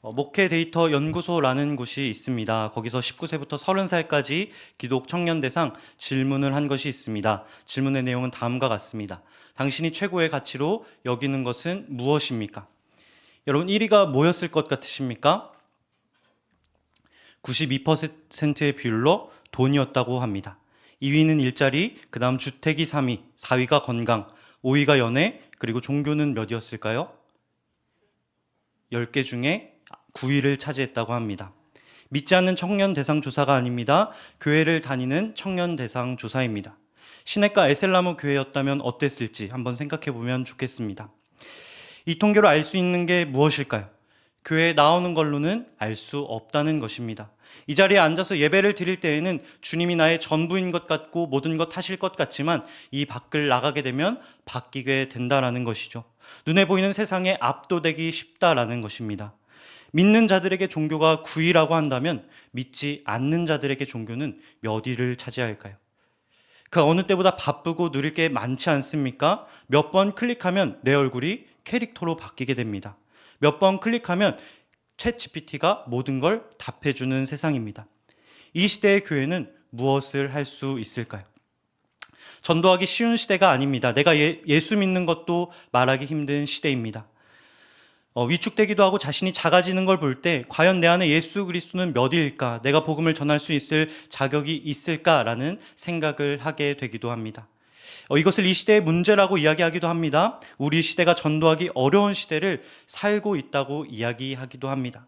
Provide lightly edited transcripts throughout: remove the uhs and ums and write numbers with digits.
목회 데이터 연구소라는 곳이 있습니다. 거기서 19세부터 30살까지 기독 청년 대상 질문을 한 것이 있습니다. 질문의 내용은 다음과 같습니다. 당신이 최고의 가치로 여기는 것은 무엇입니까? 여러분 1위가 뭐였을 것 같으십니까? 92%의 비율로 돈이었다고 합니다. 2위는 일자리, 그 다음 주택이 3위, 4위가 건강, 5위가 연애, 그리고 종교는 몇이었을까요? 10개 중에 9위를 차지했다고 합니다. 믿지 않는 청년 대상 조사가 아닙니다. 교회를 다니는 청년 대상 조사입니다. 시내가 에셀나무 교회였다면 어땠을지 한번 생각해 보면 좋겠습니다. 이 통계로 알 수 있는 게 무엇일까요? 교회에 나오는 걸로는 알 수 없다는 것입니다. 이 자리에 앉아서 예배를 드릴 때에는 주님이 나의 전부인 것 같고 모든 것 하실 것 같지만 이 밖을 나가게 되면 바뀌게 된다라는 것이죠. 눈에 보이는 세상에 압도되기 쉽다라는 것입니다. 믿는 자들에게 종교가 9위라고 한다면 믿지 않는 자들에게 종교는 몇 위를 차지할까요? 그 어느 때보다 바쁘고 누릴 게 많지 않습니까? 몇 번 클릭하면 내 얼굴이 캐릭터로 바뀌게 됩니다. 몇 번 클릭하면 챗 GPT가 모든 걸 답해주는 세상입니다. 이 시대의 교회는 무엇을 할 수 있을까요? 전도하기 쉬운 시대가 아닙니다. 내가 예수 믿는 것도 말하기 힘든 시대입니다. 위축되기도 하고 자신이 작아지는 걸 볼 때 과연 내 안에 예수 그리스도는 몇일까? 내가 복음을 전할 수 있을 자격이 있을까라는 생각을 하게 되기도 합니다. 이것을 이 시대의 문제라고 이야기하기도 합니다. 우리 시대가 전도하기 어려운 시대를 살고 있다고 이야기하기도 합니다.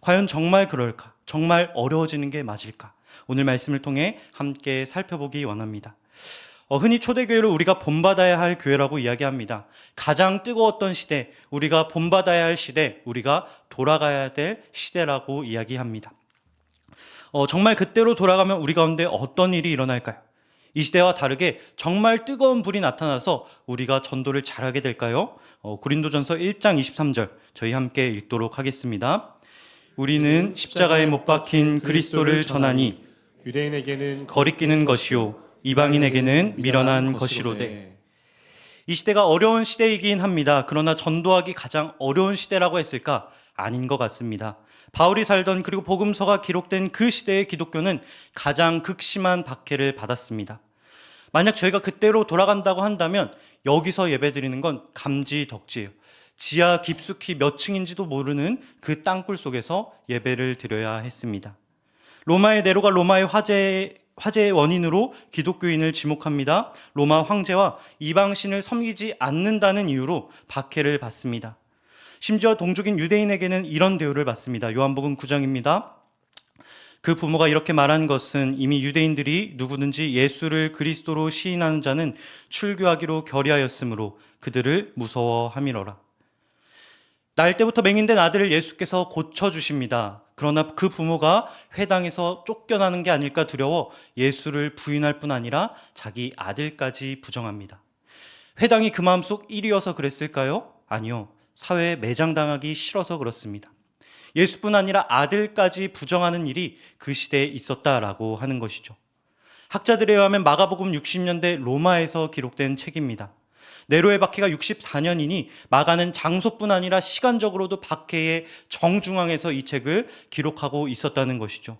과연 정말 그럴까? 정말 어려워지는 게 맞을까? 오늘 말씀을 통해 함께 살펴보기 원합니다. 흔히 초대교회를 우리가 본받아야 할 교회라고 이야기합니다. 가장 뜨거웠던 시대, 우리가 본받아야 할 시대, 우리가 돌아가야 될 시대라고 이야기합니다. 정말 그때로 돌아가면 우리 가운데 어떤 일이 일어날까요? 이 시대와 다르게 정말 뜨거운 불이 나타나서 우리가 전도를 잘하게 될까요? 고린도전서 1장 23절 저희 함께 읽도록 하겠습니다. 우리는 십자가에 못 박힌 그리스도를 전하니 유대인에게는 거리끼는 것이요 이방인에게는 미련한 것이로되. 이 시대가 어려운 시대이긴 합니다. 그러나 전도하기 가장 어려운 시대라고 했을까? 아닌 것 같습니다. 바울이 살던 그리고 복음서가 기록된 그 시대의 기독교는 가장 극심한 박해를 받았습니다. 만약 저희가 그때로 돌아간다고 한다면 여기서 예배드리는 건 감지덕지예요. 지하 깊숙이 몇 층인지도 모르는 그 땅굴 속에서 예배를 드려야 했습니다. 로마의 네로가 로마의 화재의 원인으로 기독교인을 지목합니다. 로마 황제와 이방신을 섬기지 않는다는 이유로 박해를 받습니다. 심지어 동족인 유대인에게는 이런 대우를 받습니다. 요한복음 9장입니다. 그 부모가 이렇게 말한 것은 이미 유대인들이 누구든지 예수를 그리스도로 시인하는 자는 출교하기로 결의하였으므로 그들을 무서워함이로라. 날 때부터 맹인된 아들을 예수께서 고쳐주십니다. 그러나 그 부모가 회당에서 쫓겨나는 게 아닐까 두려워 예수를 부인할 뿐 아니라 자기 아들까지 부정합니다. 회당이 그 마음속 일이어서 그랬을까요? 아니요. 사회에 매장당하기 싫어서 그렇습니다. 예수뿐 아니라 아들까지 부정하는 일이 그 시대에 있었다라고 하는 것이죠. 학자들에 의하면 마가복음 60년대 로마에서 기록된 책입니다. 네로의 박해가 64년이니 마가는 장소뿐 아니라 시간적으로도 박해의 정중앙에서 이 책을 기록하고 있었다는 것이죠.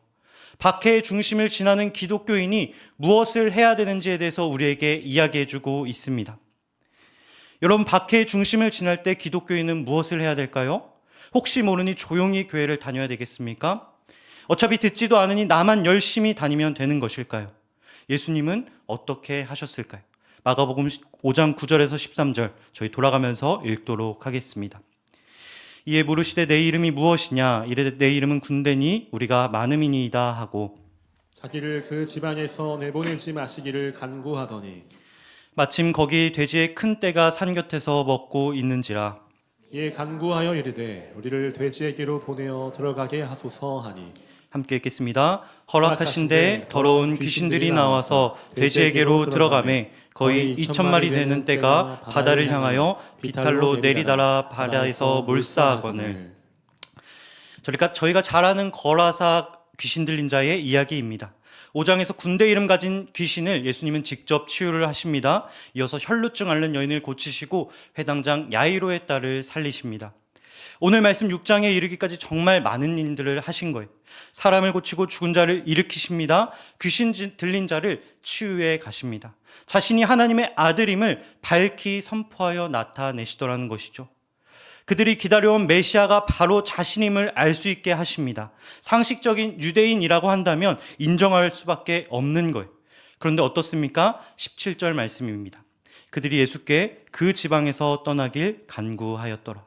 박해의 중심을 지나는 기독교인이 무엇을 해야 되는지에 대해서 우리에게 이야기해주고 있습니다. 여러분, 박해의 중심을 지날 때 기독교인은 무엇을 해야 될까요? 혹시 모르니 조용히 교회를 다녀야 되겠습니까? 어차피 듣지도 않으니 나만 열심히 다니면 되는 것일까요? 예수님은 어떻게 하셨을까요? 마가복음 5장 9절에서 13절 저희 돌아가면서 읽도록 하겠습니다. 이에 물으시되 내 이름이 무엇이냐? 이르되 내 이름은 군대니 우리가 많음이니이다 하고 자기를 그 지방에서 내보내지 마시기를 간구하더니 마침 거기 돼지의 큰 떼가 산 곁에서 먹고 있는지라. 이에 간구하여 이르되 우리를 돼지에게로 보내어 들어가게 하소서 하니 함께 읽겠습니다. 허락하신데 더러운 귀신들이 나와서 돼지에게로 들어가매 거의 2,000마리 되는 떼가 바다를 향하여 비탈로 내리달아 바다에서 몰사하거늘. 그러니까 저희가 잘 아는 거라사 귀신 들린 자의 이야기입니다. 5장에서 군대 이름 가진 귀신을 예수님은 직접 치유를 하십니다. 이어서 혈루증 앓는 여인을 고치시고 회당장 야이로의 딸을 살리십니다. 오늘 말씀 6장에 이르기까지 정말 많은 일들을 하신 거예요. 사람을 고치고 죽은 자를 일으키십니다. 귀신 들린 자를 치유해 가십니다. 자신이 하나님의 아들임을 밝히 선포하여 나타내시더라는 것이죠. 그들이 기다려온 메시아가 바로 자신임을 알 수 있게 하십니다. 상식적인 유대인이라고 한다면 인정할 수밖에 없는 거예요. 그런데 어떻습니까? 17절 말씀입니다. 그들이 예수께 그 지방에서 떠나길 간구하였더라.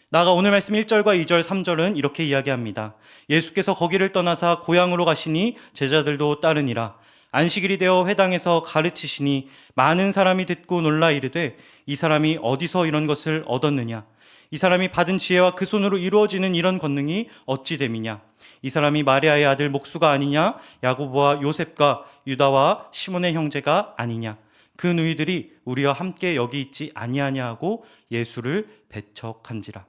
나아가 오늘 말씀 1절과 2절, 3절은 이렇게 이야기합니다. 예수께서 거기를 떠나사 고향으로 가시니 제자들도 따르니라. 안식일이 되어 회당에서 가르치시니 많은 사람이 듣고 놀라 이르되 이 사람이 어디서 이런 것을 얻었느냐? 이 사람이 받은 지혜와 그 손으로 이루어지는 이런 권능이 어찌 됨이냐? 이 사람이 마리아의 아들 목수가 아니냐? 야고보와 요셉과 유다와 시몬의 형제가 아니냐? 그 누이들이 우리와 함께 여기 있지 아니하냐 하고 예수를 배척한지라.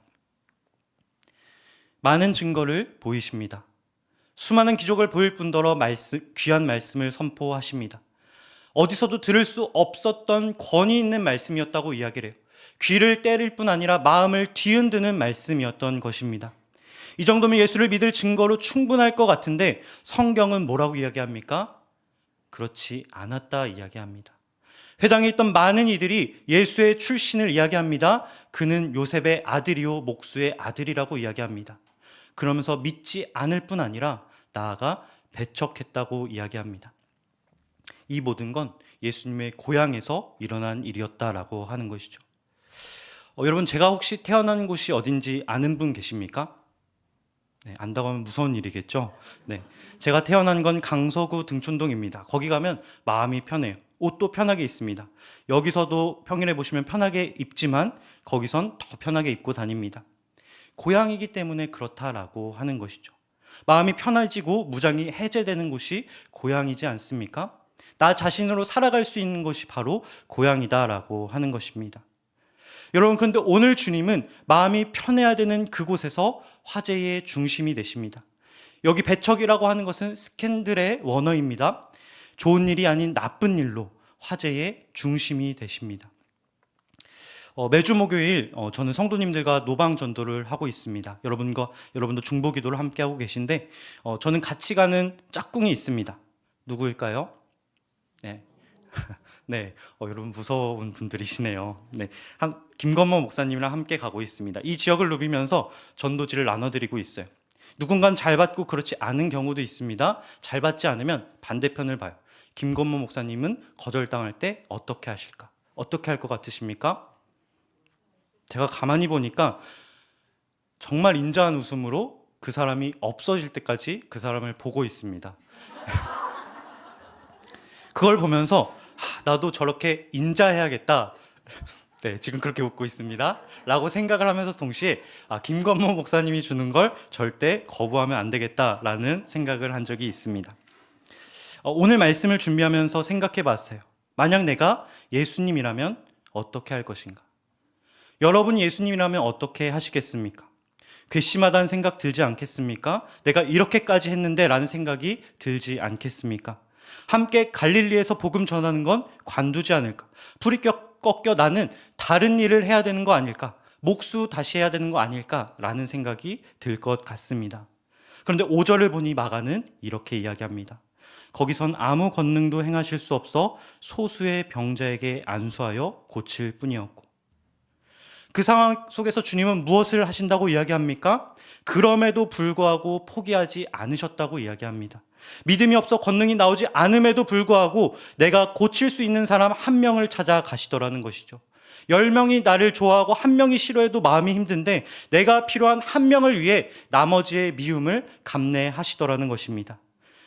많은 증거를 보이십니다. 수많은 기적을 보일 뿐더러 귀한 말씀을 선포하십니다. 어디서도 들을 수 없었던 권위 있는 말씀이었다고 이야기를 해요. 귀를 때릴 뿐 아니라 마음을 뒤흔드는 말씀이었던 것입니다. 이 정도면 예수를 믿을 증거로 충분할 것 같은데 성경은 뭐라고 이야기합니까? 그렇지 않았다 이야기합니다. 회당에 있던 많은 이들이 예수의 출신을 이야기합니다. 그는 요셉의 아들이요 목수의 아들이라고 이야기합니다. 그러면서 믿지 않을 뿐 아니라 나아가 배척했다고 이야기합니다. 이 모든 건 예수님의 고향에서 일어난 일이었다라고 하는 것이죠. 여러분, 제가 혹시 태어난 곳이 어딘지 아는 분 계십니까? 네, 안다고 하면 무서운 일이겠죠. 네, 제가 태어난 건 강서구 등촌동입니다. 거기 가면 마음이 편해요. 옷도 편하게 입습니다. 여기서도 평일에 보시면 편하게 입지만 거기선 더 편하게 입고 다닙니다. 고향이기 때문에 그렇다라고 하는 것이죠. 마음이 편해지고 무장이 해제되는 곳이 고향이지 않습니까? 나 자신으로 살아갈 수 있는 것이 바로 고향이다라고 하는 것입니다. 여러분, 그런데 오늘 주님은 마음이 편해야 되는 그곳에서 화제의 중심이 되십니다. 여기 배척이라고 하는 것은 스캔들의 원어입니다. 좋은 일이 아닌 나쁜 일로 화제의 중심이 되십니다. 매주 목요일 저는 성도님들과 노방 전도를 하고 있습니다. 여러분도 중보 기도를 함께 하고 계신데 저는 같이 가는 짝꿍이 있습니다. 누구일까요? 네. 네, 여러분 무서운 분들이시네요. 네, 김건모 목사님이랑 함께 가고 있습니다. 이 지역을 누비면서 전도지를 나눠드리고 있어요. 누군가는 잘 받고 그렇지 않은 경우도 있습니다. 잘 받지 않으면 반대편을 봐요. 김건모 목사님은 거절당할 때 어떻게 하실까? 어떻게 할 것 같으십니까? 제가 가만히 보니까 정말 인자한 웃음으로 그 사람이 없어질 때까지 그 사람을 보고 있습니다. 그걸 보면서 나도 저렇게 인자해야겠다. 네, 지금 그렇게 웃고 있습니다. 라고 생각을 하면서 동시에 김건모 목사님이 주는 걸 절대 거부하면 안 되겠다라는 생각을 한 적이 있습니다. 오늘 말씀을 준비하면서 생각해 봤어요. 만약 내가 예수님이라면 어떻게 할 것인가? 여러분이 예수님이라면 어떻게 하시겠습니까? 괘씸하다는 생각 들지 않겠습니까? 내가 이렇게까지 했는데 라는 생각이 들지 않겠습니까? 함께 갈릴리에서 복음 전하는 건 관두지 않을까? 불이 꺾여 나는 다른 일을 해야 되는 거 아닐까? 목수 다시 해야 되는 거 아닐까? 라는 생각이 들 것 같습니다. 그런데 5절을 보니 마가는 이렇게 이야기합니다. 거기선 아무 권능도 행하실 수 없어 소수의 병자에게 안수하여 고칠 뿐이었고. 그 상황 속에서 주님은 무엇을 하신다고 이야기합니까? 그럼에도 불구하고 포기하지 않으셨다고 이야기합니다. 믿음이 없어 권능이 나오지 않음에도 불구하고 내가 고칠 수 있는 사람 한 명을 찾아 가시더라는 것이죠. 10명이 나를 좋아하고 한 명이 싫어해도 마음이 힘든데 내가 필요한 한 명을 위해 나머지의 미움을 감내하시더라는 것입니다.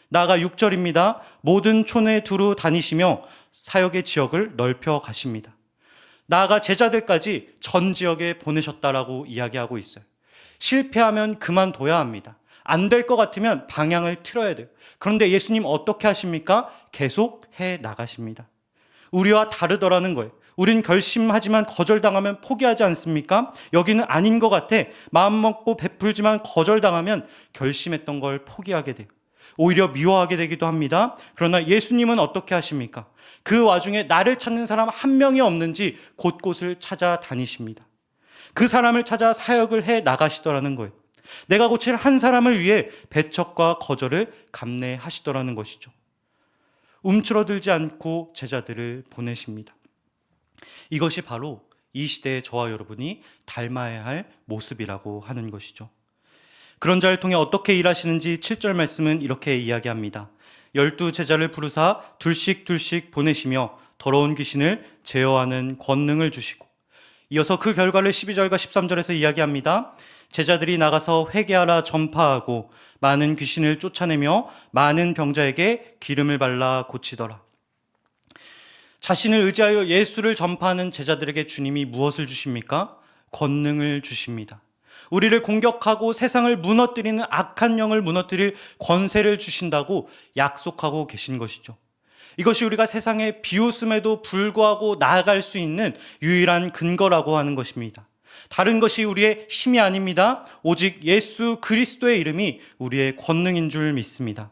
나아가 6절입니다. 모든 촌에 두루 다니시며 사역의 지역을 넓혀 가십니다. 나아가 제자들까지 전 지역에 보내셨다라고 이야기하고 있어요. 실패하면 그만둬야 합니다. 안 될 것 같으면 방향을 틀어야 돼요. 그런데 예수님 어떻게 하십니까? 계속 해 나가십니다. 우리와 다르더라는 거예요. 우린 결심하지만 거절당하면 포기하지 않습니까? 여기는 아닌 것 같아. 마음 먹고 베풀지만 거절당하면 결심했던 걸 포기하게 돼요. 오히려 미워하게 되기도 합니다. 그러나 예수님은 어떻게 하십니까? 그 와중에 나를 찾는 사람 한 명이 없는지 곳곳을 찾아다니십니다. 그 사람을 찾아 사역을 해 나가시더라는 거예요. 내가 고칠 한 사람을 위해 배척과 거절을 감내하시더라는 것이죠. 움츠러들지 않고 제자들을 보내십니다. 이것이 바로 이 시대의 저와 여러분이 닮아야 할 모습이라고 하는 것이죠. 그런 자를 통해 어떻게 일하시는지 7절 말씀은 이렇게 이야기합니다. 12 제자를 부르사 둘씩 보내시며 더러운 귀신을 제어하는 권능을 주시고, 이어서 그 결과를 12절과 13절에서 이야기합니다. 제자들이 나가서 회개하라 전파하고 많은 귀신을 쫓아내며 많은 병자에게 기름을 발라 고치더라. 자신을 의지하여 예수를 전파하는 제자들에게 주님이 무엇을 주십니까? 권능을 주십니다. 우리를 공격하고 세상을 무너뜨리는 악한 영을 무너뜨릴 권세를 주신다고 약속하고 계신 것이죠. 이것이 우리가 세상의 비웃음에도 불구하고 나아갈 수 있는 유일한 근거라고 하는 것입니다. 다른 것이 우리의 힘이 아닙니다. 오직 예수 그리스도의 이름이 우리의 권능인 줄 믿습니다.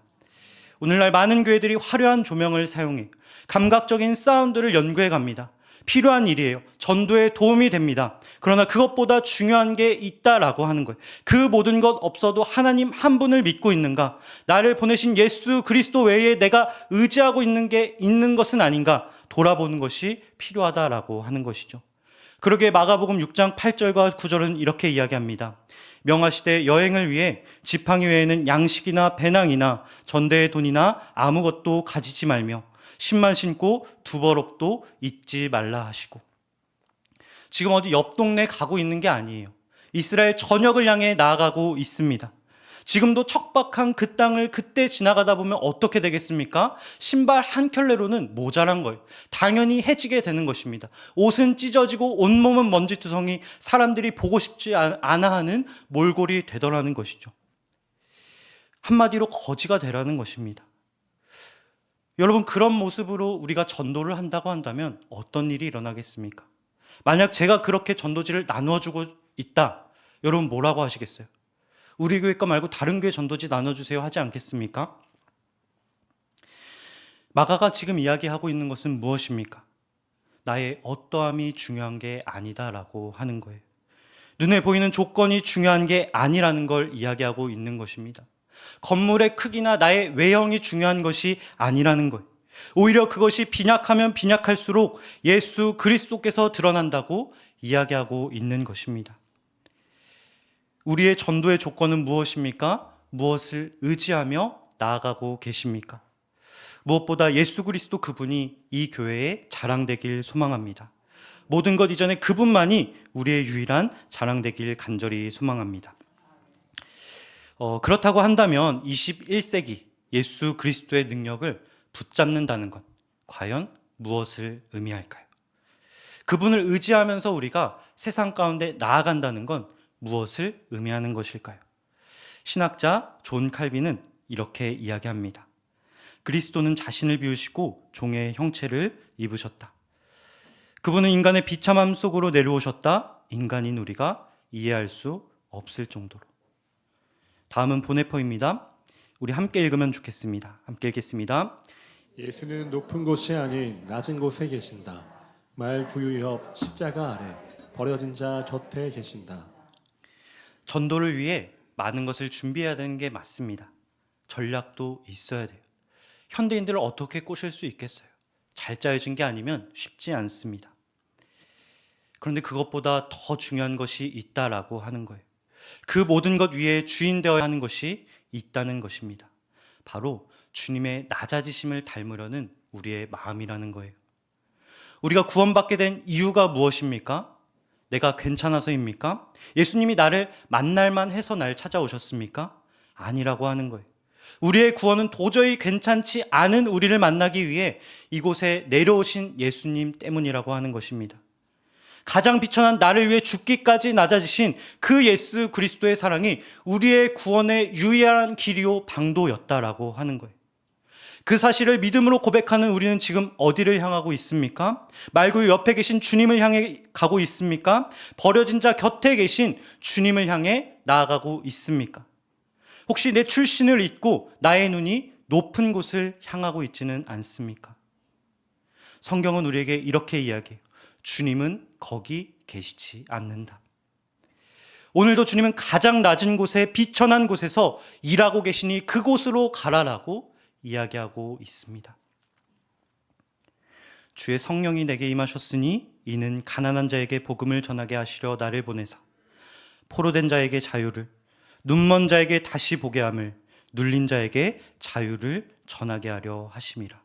오늘날 많은 교회들이 화려한 조명을 사용해 감각적인 사운드를 연구해 갑니다. 필요한 일이에요. 전도에 도움이 됩니다. 그러나 그것보다 중요한 게 있다라고 하는 거예요. 그 모든 것 없어도 하나님 한 분을 믿고 있는가? 나를 보내신 예수 그리스도 외에 내가 의지하고 있는 것은 아닌가? 돌아보는 것이 필요하다라고 하는 것이죠. 그러기에 마가복음 6장 8절과 9절은 이렇게 이야기합니다. 명하시되 여행을 위해 지팡이 외에는 양식이나 배낭이나 전대의 돈이나 아무것도 가지지 말며 신만 신고 두벌업도 잊지 말라 하시고, 지금 어디 옆 동네 가고 있는 게 아니에요. 이스라엘 전역을 향해 나아가고 있습니다. 지금도 척박한 그 땅을 그때 지나가다 보면 어떻게 되겠습니까? 신발 한 켤레로는 모자란 거예요. 당연히 해지게 되는 것입니다. 옷은 찢어지고 온몸은 먼지투성이, 사람들이 보고 싶지 않아 하는 몰골이 되더라는 것이죠. 한마디로 거지가 되라는 것입니다. 여러분, 그런 모습으로 우리가 전도를 한다고 한다면 어떤 일이 일어나겠습니까? 만약 제가 그렇게 전도지를 나눠주고 있다, 여러분 뭐라고 하시겠어요? 우리 교회 거 말고 다른 교회 전도지 나눠주세요 하지 않겠습니까? 마가가 지금 이야기하고 있는 것은 무엇입니까? 나의 어떠함이 중요한 게 아니다라고 하는 거예요. 눈에 보이는 조건이 중요한 게 아니라는 걸 이야기하고 있는 것입니다. 건물의 크기나 나의 외형이 중요한 것이 아니라는 거예요. 오히려 그것이 빈약하면 빈약할수록 예수 그리스도께서 드러난다고 이야기하고 있는 것입니다. 우리의 전도의 조건은 무엇입니까? 무엇을 의지하며 나아가고 계십니까? 무엇보다 예수 그리스도 그분이 이 교회의 자랑되길 소망합니다. 모든 것 이전에 그분만이 우리의 유일한 자랑되길 간절히 소망합니다. 그렇다고 한다면 21세기 예수 그리스도의 능력을 붙잡는다는 것, 과연 무엇을 의미할까요? 그분을 의지하면서 우리가 세상 가운데 나아간다는 건 무엇을 의미하는 것일까요? 신학자 존 칼빈은 이렇게 이야기합니다. 그리스도는 자신을 비우시고 종의 형체를 입으셨다. 그분은 인간의 비참함 속으로 내려오셨다. 인간인 우리가 이해할 수 없을 정도로. 다음은 보네퍼입니다. 우리 함께 읽으면 좋겠습니다. 함께 읽겠습니다. 예수는 높은 곳이 아닌 낮은 곳에 계신다. 말 구유 옆 십자가 아래 버려진 자 곁에 계신다. 전도를 위해 많은 것을 준비해야 되는 게 맞습니다. 전략도 있어야 돼요. 현대인들을 어떻게 꼬실 수 있겠어요? 잘 짜여진 게 아니면 쉽지 않습니다. 그런데 그것보다 더 중요한 것이 있다라고 하는 거예요. 그 모든 것 위에 주인 되어야 하는 것이 있다는 것입니다. 바로 주님의 낮아지심을 닮으려는 우리의 마음이라는 거예요. 우리가 구원받게 된 이유가 무엇입니까? 내가 괜찮아서입니까? 예수님이 나를 만날만 해서 날 찾아오셨습니까? 아니라고 하는 거예요. 우리의 구원은 도저히 괜찮지 않은 우리를 만나기 위해 이곳에 내려오신 예수님 때문이라고 하는 것입니다. 가장 비천한 나를 위해 죽기까지 낮아지신 그 예수 그리스도의 사랑이 우리의 구원의 유일한 길이요 방도였다라고 하는 거예요. 그 사실을 믿음으로 고백하는 우리는 지금 어디를 향하고 있습니까? 말구 옆에 계신 주님을 향해 가고 있습니까? 버려진 자 곁에 계신 주님을 향해 나아가고 있습니까? 혹시 내 출신을 잊고 나의 눈이 높은 곳을 향하고 있지는 않습니까? 성경은 우리에게 이렇게 이야기해요. 주님은 거기 계시지 않는다. 오늘도 주님은 가장 낮은 곳에 비천한 곳에서 일하고 계시니 그곳으로 가라라고 이야기하고 있습니다. 주의 성령이 내게 임하셨으니 이는 가난한 자에게 복음을 전하게 하시려 나를 보내사 포로된 자에게 자유를, 눈먼 자에게 다시 보게 함을, 눌린 자에게 자유를 전하게 하려 하심이라.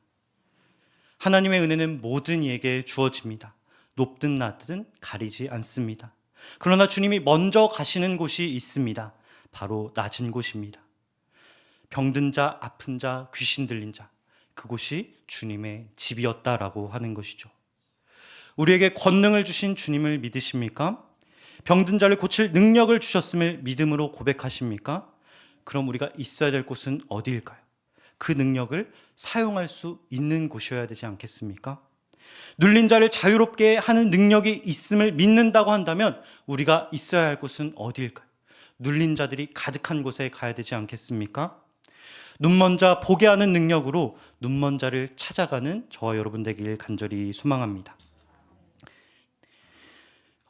하나님의 은혜는 모든 이에게 주어집니다. 높든 낮든 가리지 않습니다. 그러나 주님이 먼저 가시는 곳이 있습니다. 바로 낮은 곳입니다. 병든 자, 아픈 자, 귀신 들린 자, 그곳이 주님의 집이었다라고 하는 것이죠. 우리에게 권능을 주신 주님을 믿으십니까? 병든 자를 고칠 능력을 주셨음을 믿음으로 고백하십니까? 그럼 우리가 있어야 될 곳은 어디일까요? 그 능력을 사용할 수 있는 곳이어야 되지 않겠습니까? 눌린 자를 자유롭게 하는 능력이 있음을 믿는다고 한다면 우리가 있어야 할 곳은 어디일까요? 눌린 자들이 가득한 곳에 가야 되지 않겠습니까? 눈먼 자 보게 하는 능력으로 눈먼 자를 찾아가는 저와 여러분 되길 간절히 소망합니다.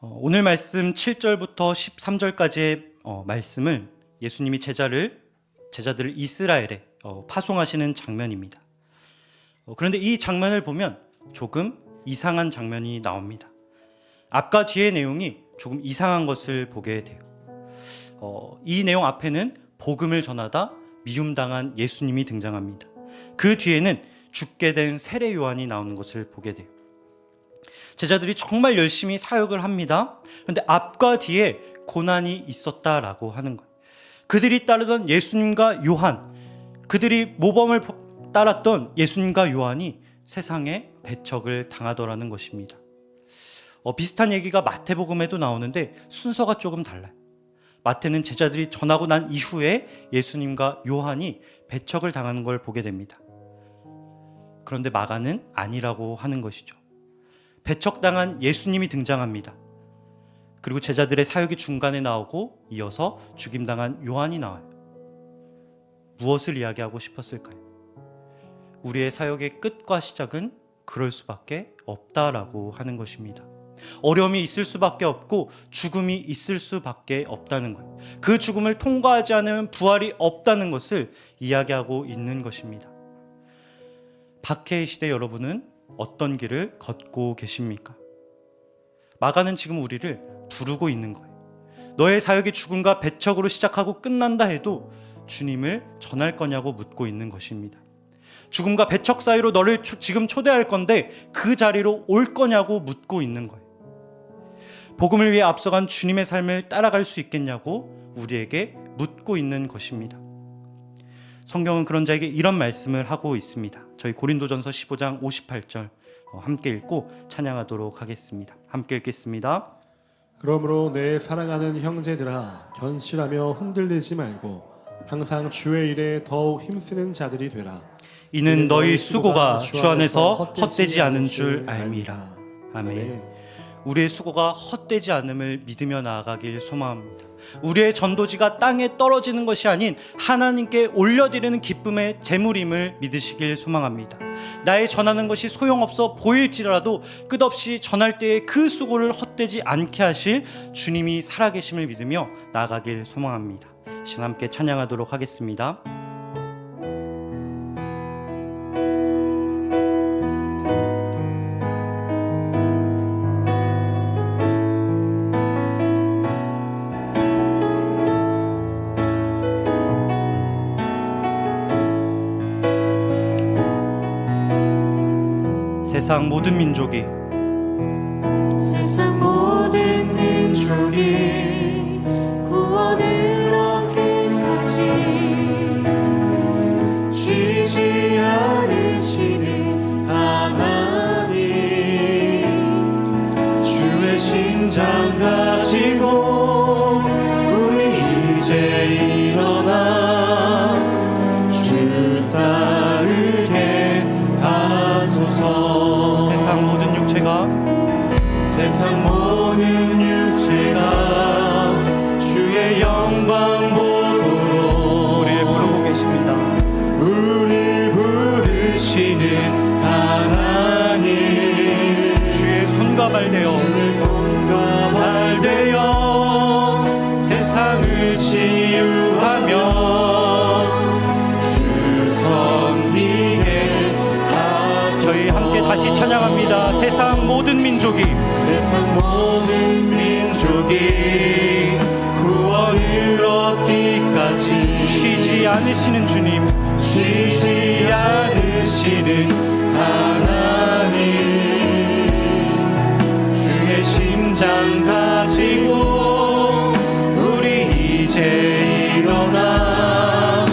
오늘 말씀 7절부터 13절까지의 말씀을 예수님이 제자들을 이스라엘에 파송하시는 장면입니다. 그런데 이 장면을 보면 조금 이상한 장면이 나옵니다. 앞과 뒤의 내용이 조금 이상한 것을 보게 돼요. 이 내용 앞에는 복음을 전하다 미움당한 예수님이 등장합니다. 그 뒤에는 죽게 된 세례 요한이 나오는 것을 보게 돼요. 제자들이 정말 열심히 사역을 합니다. 그런데 앞과 뒤에 고난이 있었다라고 하는 거예요. 그들이 따르던 예수님과 요한, 그들이 모범을 따랐던 예수님과 요한이 세상에 배척을 당하더라는 것입니다. 비슷한 얘기가 마태복음에도 나오는데 순서가 조금 달라요. 마태는 제자들이 전하고 난 이후에 예수님과 요한이 배척을 당하는 걸 보게 됩니다. 그런데 마가는 아니라고 하는 것이죠. 배척당한 예수님이 등장합니다. 그리고 제자들의 사역이 중간에 나오고 이어서 죽임당한 요한이 나와요. 무엇을 이야기하고 싶었을까요? 우리의 사역의 끝과 시작은 그럴 수밖에 없다라고 하는 것입니다. 어려움이 있을 수밖에 없고 죽음이 있을 수밖에 없다는 것, 그 죽음을 통과하지 않으면 부활이 없다는 것을 이야기하고 있는 것입니다. 박해의 시대 여러분은 어떤 길을 걷고 계십니까? 마가는 지금 우리를 부르고 있는 거예요. 너의 사역이 죽음과 배척으로 시작하고 끝난다 해도 주님을 전할 거냐고 묻고 있는 것입니다. 죽음과 배척 사이로 너를 지금 초대할 건데 그 자리로 올 거냐고 묻고 있는 거예요. 복음을 위해 앞서간 주님의 삶을 따라갈 수 있겠냐고 우리에게 묻고 있는 것입니다. 성경은 그런 자에게 이런 말씀을 하고 있습니다. 저희 고린도전서 15장 58절 함께 읽고 찬양하도록 하겠습니다. 함께 읽겠습니다. 그러므로 내 사랑하는 형제들아, 견실하며 흔들리지 말고 항상 주의 일에 더욱 힘쓰는 자들이 되라. 이는 너희 수고가 주 안에서 헛되지 않은 줄 알미라. 아멘. 우리의 수고가 헛되지 않음을 믿으며 나아가길 소망합니다. 우리의 전도지가 땅에 떨어지는 것이 아닌 하나님께 올려드리는 기쁨의 제물임을 믿으시길 소망합니다. 나의 전하는 것이 소용없어 보일지라도 끝없이 전할 때에 그 수고를 헛되지 않게 하실 주님이 살아계심을 믿으며 나아가길 소망합니다. 시간 함께 찬양하도록 하겠습니다. 세상 모든 민족이 구원을 얻기까지 쉬지 않으시는 하나님, 주의 심장 가지고 우리 이제 일어나 주 따르게 하소서. 세상 모든 육체 모든 민족이 세상 모든 민족이 구원을 얻기까지 쉬지 않으시는 주님, 쉬지 않으시는 하나님, 주의 심장 가지고 우리 이제 일어나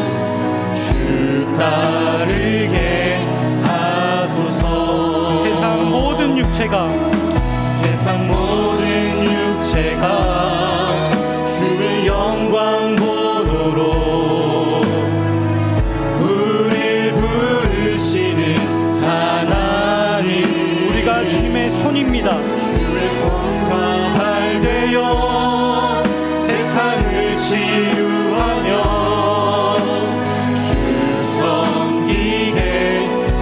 주 따르게 하소서. 세상 모든 육체가 주의 영광 보도록 우릴 부르시는 하나님, 우리가 주님의 손입니다. 주의 손과 발 되어 세상을 치유하며 주 섬기게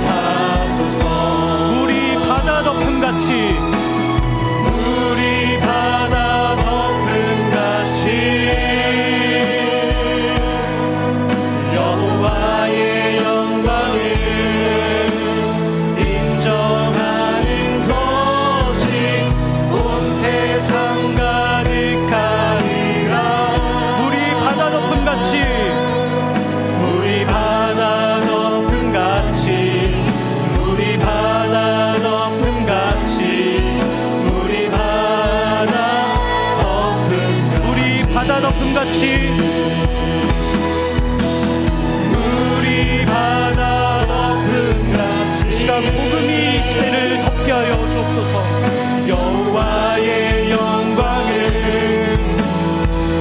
하소서. 우리 바다 덮음같이 여호와의 영광을 인정하는 것이 온 세상 가득하리라. 우리 바다 덮음같이 우리 바다 덮음같이 우리 바다 덮음같이 우리 바다 덮음같이 우리 바다 덮음같이 시간 복음이 시대를 덮게 하여 주옵소서. 여호와의 영광을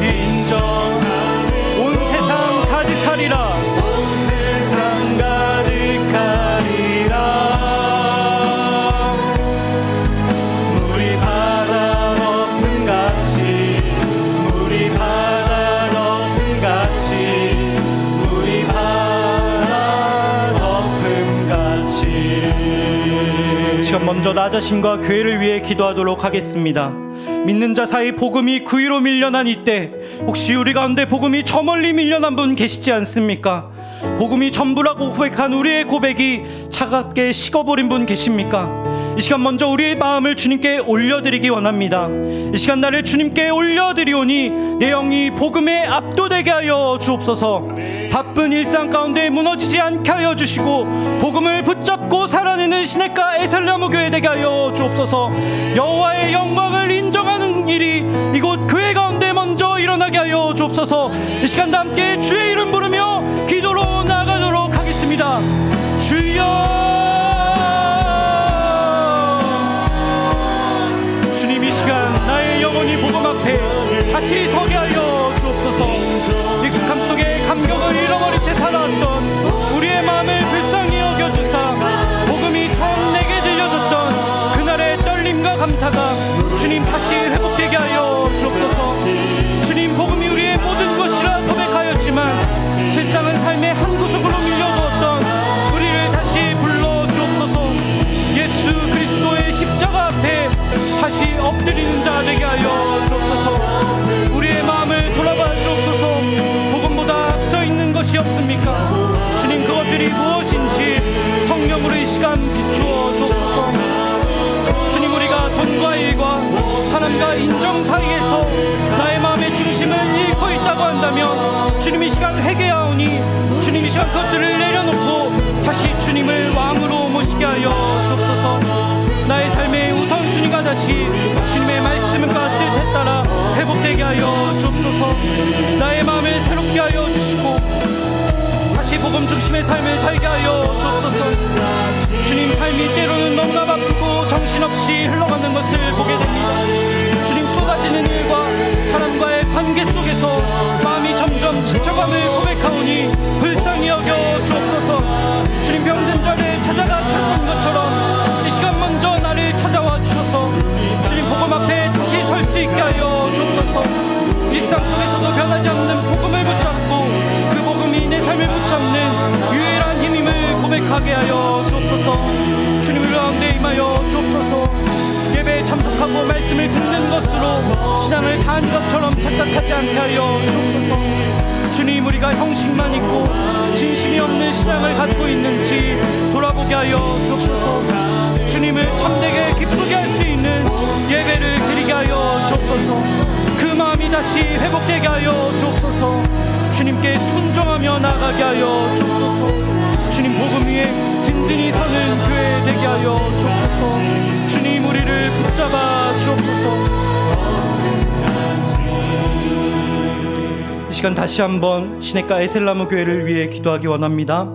인정하는 온 세상 가득하리라. 온 세상 가득하리라. 우리 바다 덮음같이 우리 바다 덮음같이 우리 바다 덮음같이. 지금 먼저 나 자신과 교회를 위해 기도하도록 하겠습니다. 믿는 자 사이 복음이 구위로 밀려난 이때 혹시 우리 가운데 복음이 저 멀리 밀려난 분 계시지 않습니까? 복음이 전부라고 고백한 우리의 고백이 차갑게 식어버린 분 계십니까? 이 시간 먼저 우리의 마음을 주님께 올려드리기 원합니다. 이 시간 나를 주님께 올려드리오니 내 영이 복음에 압도되게 하여 주옵소서. 바쁜 일상 가운데 무너지지 않게 하여 주시고 복음을 붙잡고 살아내는 시냇가 에셀나무 교회 되게 하여 주옵소서. 여호와의 영광을 인정하는 일이 이곳 교회 가운데 먼저 일어나게 하여 주옵소서. 이 시간도 함께 주의 이름 부르며 기도로 나아가도록 하겠습니다. 주여, 주님 이 시간 나의 영혼이 복음 앞에 다시 서게 하여 주옵소서. 익숙함 속에 감격을 잃어버린 채 살아왔던 우리의 마음을 불쌍히 여겨주사 복음이 처음 내게 들려줬던 그날의 떨림과 감사가 주님 다시 회복되게 하여 주옵소서. 주님 복음이 우리의 모든 것이라 고백하였지만 실상은 삶의 한 구석으로 밀려두었던 우리를 다시 불러주옵소서. 예수 그리스도의 십자가 앞에 다시 엎드리는 자 되게 하여 주옵소서. 우리의 마음을 돌아봐 주옵소서. 복음보다 앞서 있는 것이 없습니까? 주님 그것들이 무엇인지 성령으로 이 시간 비추어 주옵소서. 주님 우리가 돈과 일과 사람과 인정 사이에서 나의 마음의 중심을 잃고 있다고 한다면 주님 이 시간 회개하오니 주님 이 시간 그것들을 내려놓고 다시 주님을 왕으로 모시게 하여 주옵소서. 나의 삶의 우선순위가 다시 주님의 말씀과 뜻에 따라 회복되게 하여 주옵소서. 나의 마음을 새롭게 하여 주시고 다시 복음 중심의 삶을 살게 하여 주옵소서. 주님 삶이 때로는 너무나 바쁘고 정신없이 흘러가는 것을 보게 됩니다. 주님 쏟아지는 일과 사람과의 관계 속에서 마음이 점점 지쳐감을 고백하오니 불쌍히 여겨 주옵소서. 주님 병든 자를 찾아가 주셨던 것처럼 이 시간 먼저 나를 찾아와 주셔서 주님 복음 앞에 다시 설 수 있게 하여 주옵소서. 일상 속에서도 변하지 않는 복음을 붙잡고 그 복음이 내 삶을 붙잡는 유일한 힘임을 고백하게 하여 주옵소서. 주님 우리 가운데 임하여 주옵소서. 예배에 참석하고 말씀을 듣는 것으로 신앙을 다한 것처럼 착각하지 않게 하여 주옵소서. 주님 우리가 형식만 있고 진심이 없는 신앙을 갖고 있는지 돌아보게 하여 주옵소서. 주님을 참되게 기쁘게 할 수 있는 예배를 드리게 하여 주옵소서. 그 마음이 다시 회복되게 하여 주옵소서. 주님께 순종하며 나아가게 하여 주옵소서. 주님 복음 위에 든든히 서는 교회 되게 하여 주옵소서. 주님 우리를 붙잡아 주옵소서. 이 시간 다시 한번 시냇가 에셀나무 교회를 위해 기도하기 원합니다.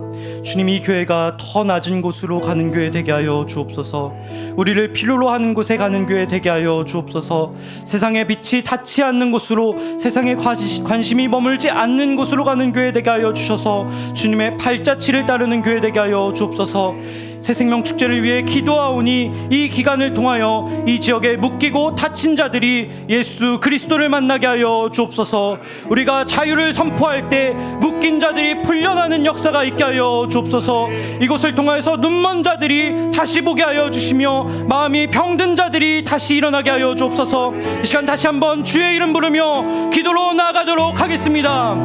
주님, 이 교회가 더 낮은 곳으로 가는 교회 되게 하여 주옵소서. 우리를 필요로 하는 곳에 가는 교회 되게 하여 주옵소서. 세상의 빛이 닿지 않는 곳으로, 세상의 관심이 머물지 않는 곳으로 가는 교회 되게 하여 주셔서 주님의 발자취를 따르는 교회 되게 하여 주옵소서. 새생명 축제를 위해 기도하오니 이 기간을 통하여 이 지역에 묶이고 다친 자들이 예수 그리스도를 만나게 하여 주옵소서. 우리가 자유를 선포할 때 묶인 자들이 풀려나는 역사가 있게 하여 주옵소서. 이곳을 통하여서 눈먼 자들이 다시 보게 하여 주시며 마음이 병든 자들이 다시 일어나게 하여 주옵소서. 이 시간 다시 한번 주의 이름 부르며 기도로 나아가도록 하겠습니다.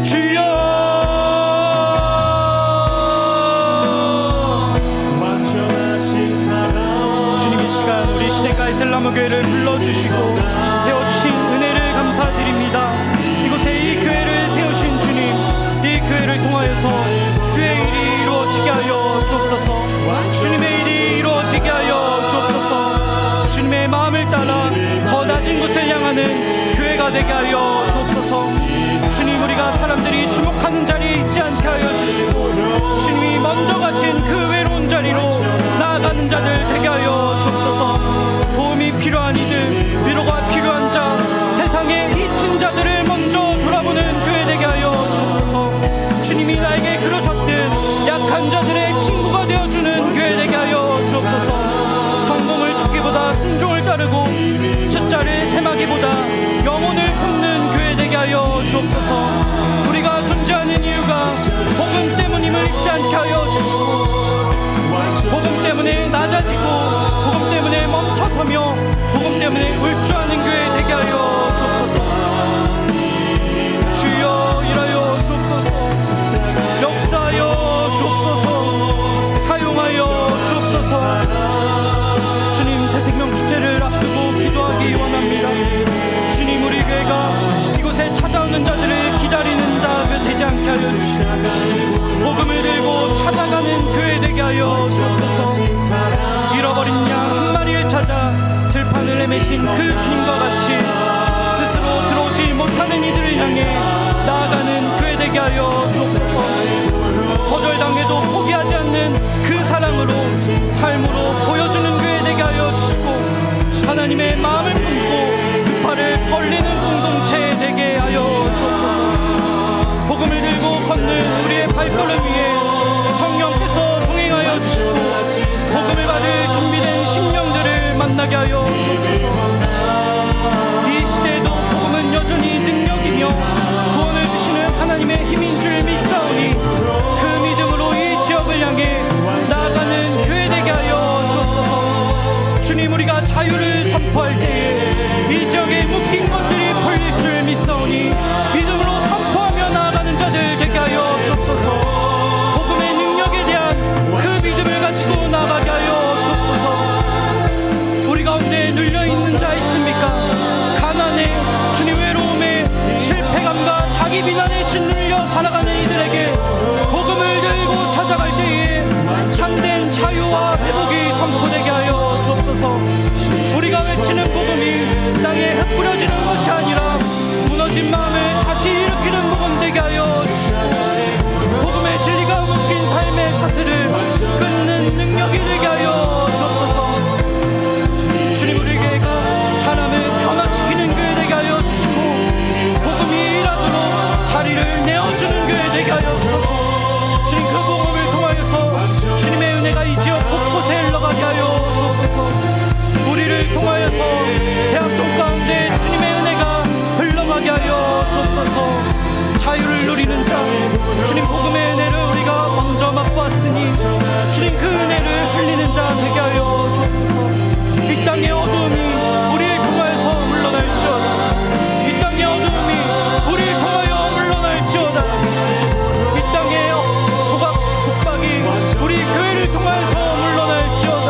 주여, 우리 시냇가 에셀나무 교회를 불러주시고 세워주신 은혜를 감사드립니다. 이곳에 이 교회를 세우신 주님, 이 교회를 통하여서 주의 일이 이루어지게 하여 주옵소서. 주님의 일이 이루어지게 하여 주옵소서. 주님의 마음을 따라 더 낮은 곳을 향하는 교회가 되게 하여 주옵소서. 주님, 우리가 사람들이 주목하는 자리에 있지 않게 하여 주시고 주님이 먼저 가신 그 외로운 자리로 나아가는 자들 되게 하여 주옵소서. 도움이 필요한 이들, 위로가 필요한 자, 세상에 잊힌 자들을 먼저 돌아보는 교회 되게 하여 주옵소서. 주님이 나에게 그러셨듯 약한 자들의 친구가 되어주는 교회 되게 하여 주옵소서. 성공을 쫓기보다 순종을 따르고 숫자를 셈하기보다 영혼을 품는 교회 되게 하여 주옵소서. 우리가 존재하는 이유가 복음 때문임을 잊지 않게 하여 주시고 복음 때문에 낮아지고 복음 때문에 멈춰서며 복음 때문에 울주하는 교회 되게 하여 주옵소서. 주여, 일하여 주옵소서. 역사하여 주옵소서. 사용하여 주옵소서. 주님, 새생명 축제를 앞두고 기도하기 원합니다. 주님, 우리 교회가 이곳에 찾아오는 자들을 기다리는 자가 되지 않게 하여 주시고 복음을 들고 찾아가는 교회 되게 하여 주옵소서. 잃어버린 양 한 마리를 찾아 들판을 헤매신 그 주님과 같이 스스로 들어오지 못하는 이들을 향해 나아가는 교회 되게 하여 주옵소서. 거절당해도 포기하지 않는 그 사랑으로 삶으로 보여주는 교회 되게 하여 주시고 하나님의 마음을 품고 그 팔을 벌리는 공동체 되게 하여 주옵소서. 복음을 들고 걷는 우리의 발걸음 위에 성령께서 동행하여 주시고 복음을 받을 준비된 심령들을 만나게 하여 주옵소서. 이 시대에도 복음은 여전히 능력이며 구원을 주시는 하나님의 힘인 줄 믿사오니 그 믿음으로 이 지역을 향해 나아가는 교회 되게 하여 주옵소서. 주님, 우리가 자유를 선포할 때에 이 지역에 묶인 것들이 풀릴 줄 믿사오니 믿음으로 선포하며 나아가는 자들 되게 하여 주옵소서. 복음의 능력에 대한 그 믿음을 가지고 나아가게 하여 주옵소서. 우리 가운데 눌려있는 자 있습니까? 가난에, 주님 외로움에, 실패감과 자기 비난에 짓눌려 살아가는 이들에게 복음을 들고 찾아갈 때에 참된 자유와 회복이 선포되게 하여 주옵소서. 우리가 외치는 복음이 땅에 흩뿌려지는 것이 아니라 무너진 마음을 다시 일으키는 복음 되게 하여 주시고 복음의 진리가 묶인 삶의 사슬을 끊는 능력이 되게 하여 주옵소서. 주님, 우리 교회가 사람을 변화시키는 교회 되게 하여 주시고 복음이 일하도록 자리를 내어주는 교회 되게 하여 주옵소서. 주님, 그 복음을 통하여서 주님의 은혜가 이 지역 곳곳에 흘러가게 하여 주옵소서. 우리를 통하여서 대학동 가운데 주님의 은혜가 흘러가게 하여 주옵소서. 자유를 누리는 자, 주님 복음의 은혜를 우리가 먼저 맛보았으니 주님 그 은혜를 흘리는 자 되게 하여 주옵소서. 이 땅의 어두움이 우리를 통하여서 물러날지어다. 이 땅의 어두움이 우리를 통하여 물러날지어다. 이 땅의 속박이 우리 교회를 통하여서 물러날지어다.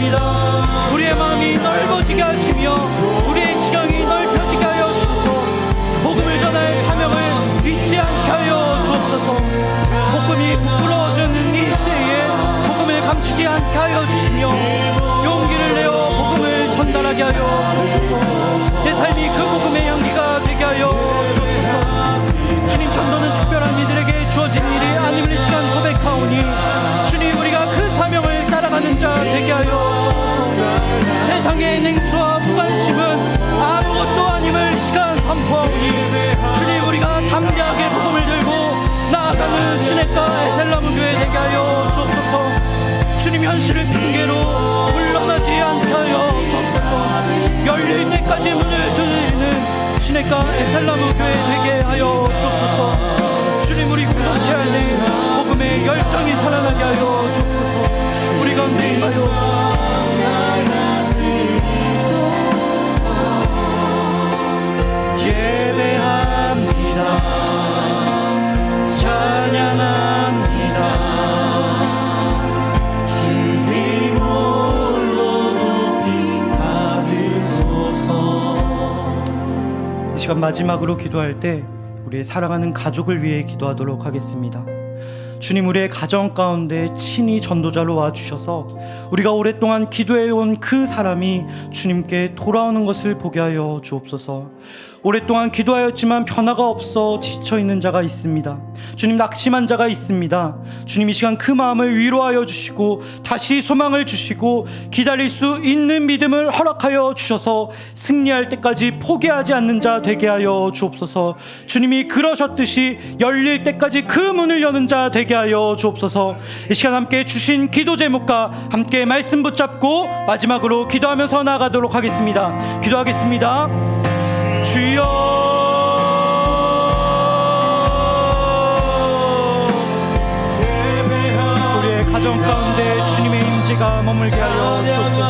원합니다. 우리의 마음이 넓어지게 하시며 우리의 지경이 넓혀지게 하여 주소서. 복음을 전할 사명을 잊지 않게 하여 주옵소서. 복음이 부끄러워지는 이 시대에 복음을 감추지 않게 하여 주시며 용기를 내어 복음을 전달하게 하여 주옵소서. 내 삶이 그 복음의 향기가 되게 하여 주옵소서. 주님, 전도는 특별한 이들에게 주어진 일이 아님을 이 시간 고백하오니 주님, 우리가 그 사명을 따라가는 자 되게 하여 주옵소서. 세상의 냉수와 무관심은 아무것도 아님을 이 시간 선포하오니 주님, 우리가 담대하게 복음을 들고 나아가는 시냇가 에셀라무 교회 되게 하여 주옵소서. 주님, 현실을 핑계로 물러나지 않게 하여 주옵소서. 열릴 때까지 문을 두드리는 시냇가 에셀라무 교회 되게 하여 주옵소서. 주님, 우리 공동체 안에 복음의 열정이 살아나게 하여 주옵소서. 우리 가운데 임하여 예배합니다. 찬양합니다. 주님 홀로 높이 받으소서. 이 시간 마지막으로 기도할 때 우리의 사랑하는 가족을 위해 기도하도록 하겠습니다. 주님, 우리의 가정 가운데 친히 전도자로 와주셔서 우리가 오랫동안 기도해온 그 사람이 주님께 돌아오는 것을 보게 하여 주옵소서. 오랫동안 기도하였지만 변화가 없어 지쳐있는 자가 있습니다. 주님, 낙심한 자가 있습니다. 주님, 이 시간 그 마음을 위로하여 주시고 다시 소망을 주시고 기다릴 수 있는 믿음을 허락하여 주셔서 승리할 때까지 포기하지 않는 자 되게 하여 주옵소서. 주님이 그러셨듯이 열릴 때까지 그 문을 여는 자 되게 하여 주옵소서. 이 시간 함께 주신 기도 제목과 함께 말씀 붙잡고 마지막으로 기도하면서 나아가도록 하겠습니다. 기도하겠습니다. 주여, 우리의 가정 가운데 주님의 임재가 머물게 하여 주옵소서.